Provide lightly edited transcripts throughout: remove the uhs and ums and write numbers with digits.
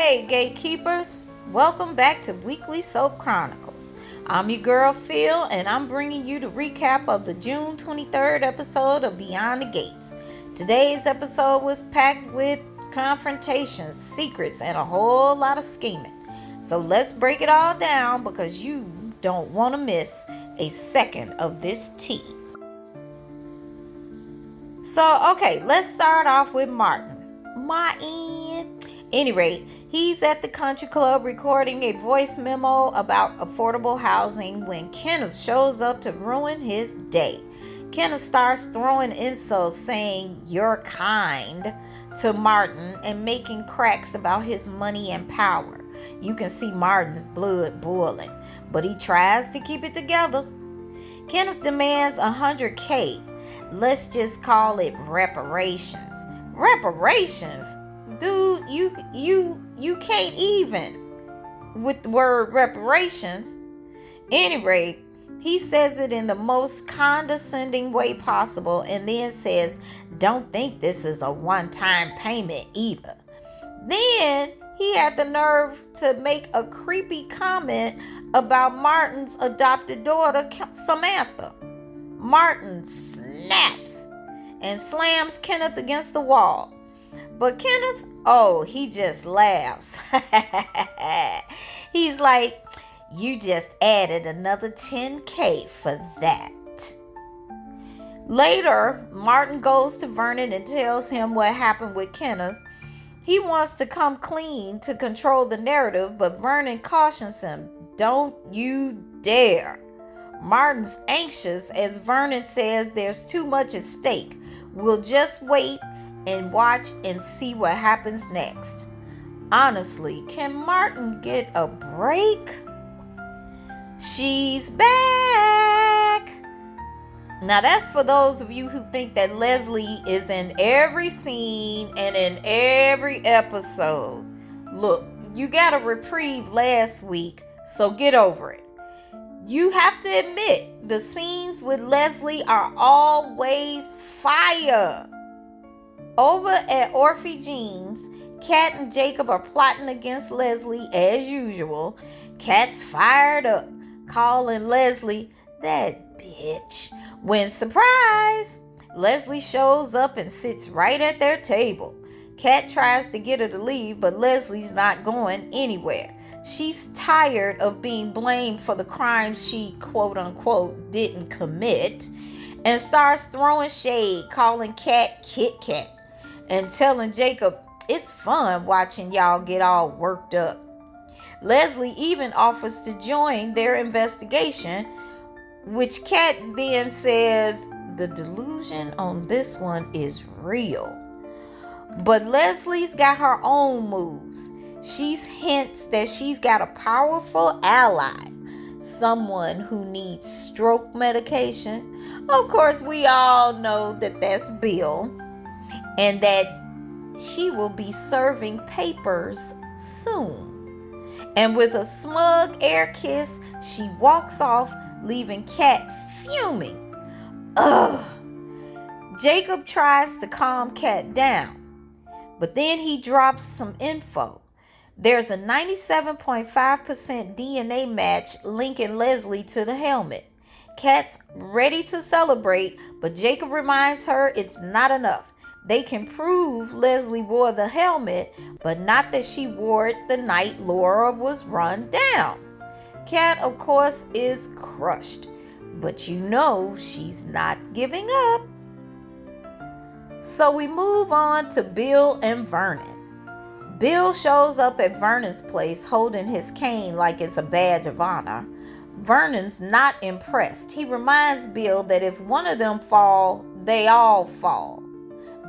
Hey, gatekeepers! Welcome back to Weekly Soap Chronicles. I'm your girl Phil, and I'm bringing you the recap of the June 23rd episode of Beyond the Gates. Today's episode was packed with confrontations, secrets, and a whole lot of scheming. So let's break it all down because you don't want to miss a second of this tea. So, okay, let's start off with Martin. Anyway, he's at the country club recording a voice memo about affordable housing when Kenneth shows up to ruin his day. Kenneth starts throwing insults saying, "You're kind," to Martin and making cracks about his money and power. You can see Martin's blood boiling, but he tries to keep it together. Kenneth demands $100K. Let's just call it reparations. Reparations? Dude, you can't even with the word reparations. Anyway, he says it in the most condescending way possible and then says, "Don't think this is a one-time payment either." Then he had the nerve to make a creepy comment about Martin's adopted daughter, Samantha. Martin snaps and slams Kenneth against the wall. But Kenneth, he just laughs. He's like, "You just added another $10K for that." Later, Martin goes to Vernon and tells him what happened with Kenneth. He wants to come clean to control the narrative, but Vernon cautions him, "Don't you dare." Martin's anxious as Vernon says there's too much at stake. We'll just wait and watch and see what happens next. Honestly, can Martin get a break? She's back. Now that's for those of you who think that Leslie is in every scene and in every episode. Look, you got a reprieve last week, so get over it. You have to admit, the scenes with Leslie are always fire. Over at Orphe Jean's, Kat and Jacob are plotting against Leslie as usual. Kat's fired up, calling Leslie that bitch. When, surprise, Leslie shows up and sits right at their table. Kat tries to get her to leave, but Leslie's not going anywhere. She's tired of being blamed for the crimes she, quote unquote, didn't commit, and starts throwing shade, calling Kat Kit Kat, and telling Jacob it's fun watching y'all get all worked up. Leslie even offers to join their investigation, which Kat then says the delusion on this one is real. But Leslie's got her own moves. She hints that she's got a powerful ally, someone who needs stroke medication. Of course, we all know that that's Bill, and that she will be serving papers soon. And with a smug air kiss, she walks off, leaving Kat fuming. Ugh. Jacob tries to calm Kat down, but then he drops some info. There's a 97.5% DNA match linking Leslie to the helmet. Kat's ready to celebrate, but Jacob reminds her it's not enough. They can prove Leslie wore the helmet, but not that she wore it the night Laura was run down. Kat, of course, is crushed, but you know she's not giving up. So we move on to Bill and Vernon. Bill shows up at Vernon's place holding his cane like it's a badge of honor. Vernon's not impressed. He reminds Bill that if one of them fall, they all fall.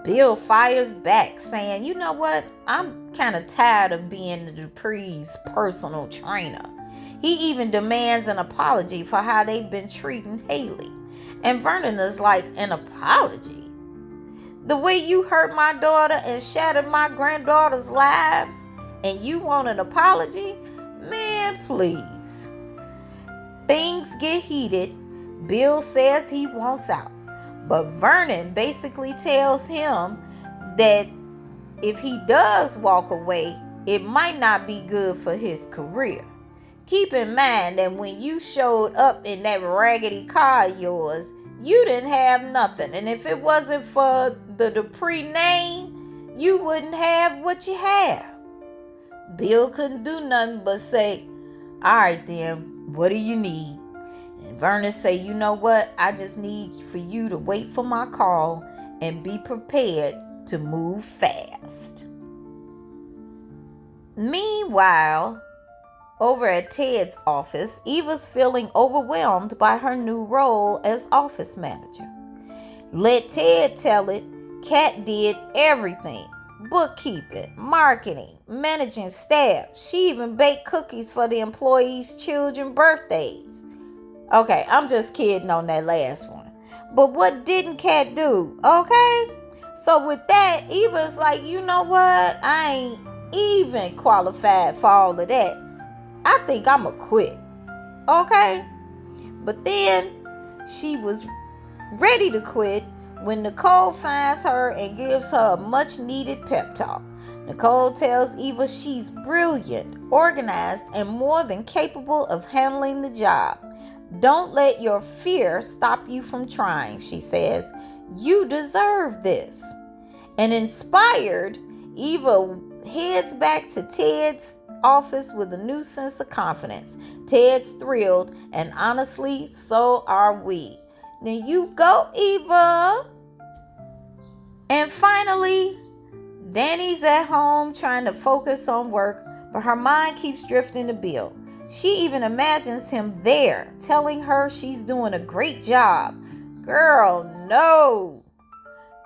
Bill fires back, saying, "You know what? I'm kind of tired of being the Dupree's personal trainer." He even demands an apology for how they've been treating Haley. And Vernon is like, "An apology? The way you hurt my daughter and shattered my granddaughter's lives, and you want an apology? Man, please." Things get heated. Bill says he wants out, but Vernon basically tells him that if he does walk away, it might not be good for his career. Keep in mind that when you showed up in that raggedy car of yours, you didn't have nothing. And if it wasn't for the Dupree name, you wouldn't have what you have. Bill couldn't do nothing but say, all right then, what do you need? And Vernon say, you know what? I just need for you to wait for my call and be prepared to move fast. Meanwhile, over at Ted's office, Eva's feeling overwhelmed by her new role as office manager. Let Ted tell it, Kat did everything. Bookkeeping, marketing, managing staff. She even baked cookies for the employees' children's birthdays. Okay, I'm just kidding on that last one. But what didn't Kat do? Okay? So with that, Eva's like, you know what? I ain't even qualified for all of that. I think I'ma quit. Okay? But then she was ready to quit when Nicole finds her and gives her a much needed pep talk. Nicole tells Eva she's brilliant, organized, and more than capable of handling the job. Don't let your fear stop you from trying, she says. You deserve this. And inspired, Eva heads back to Ted's office with a new sense of confidence. Ted's thrilled, and honestly, so are we. Now you go, Eva. And finally, Dani's at home trying to focus on work, but her mind keeps drifting to Bill. She even imagines him there, telling her she's doing a great job. Girl, no.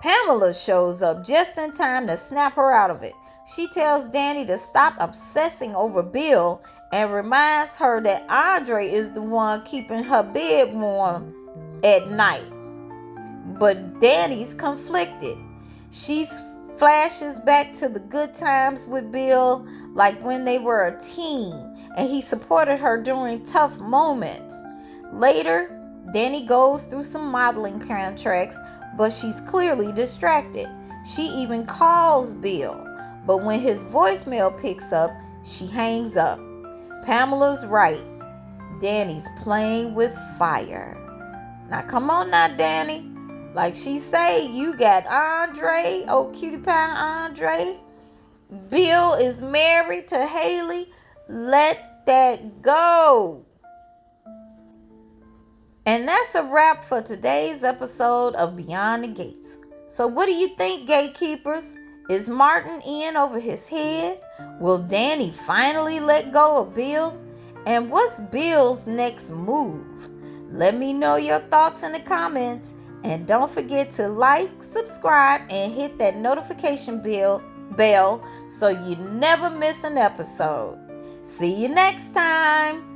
Pamela shows up just in time to snap her out of it. She tells Dani to stop obsessing over Bill and reminds her that Andre is the one keeping her bed warm at night. But Dani's conflicted. She flashes back to the good times with Bill, like when they were a team and he supported her during tough moments. Later, Dani goes through some modeling contracts, but she's clearly distracted. She even calls Bill, but when his voicemail picks up, she hangs up. Pamela's right. Dani's playing with fire. Now come on now, Dani. Like she say, you got Andre, oh cutie pie Andre. Bill is married to Haley. Let that go. And that's a wrap for today's episode of Beyond the Gates. So what do you think, gatekeepers? Is Martin in over his head? Will Dani finally let go of Bill? And what's Bill's next move? Let me know your thoughts in the comments. And don't forget to like, subscribe, and hit that notification bell so you never miss an episode. See you next time.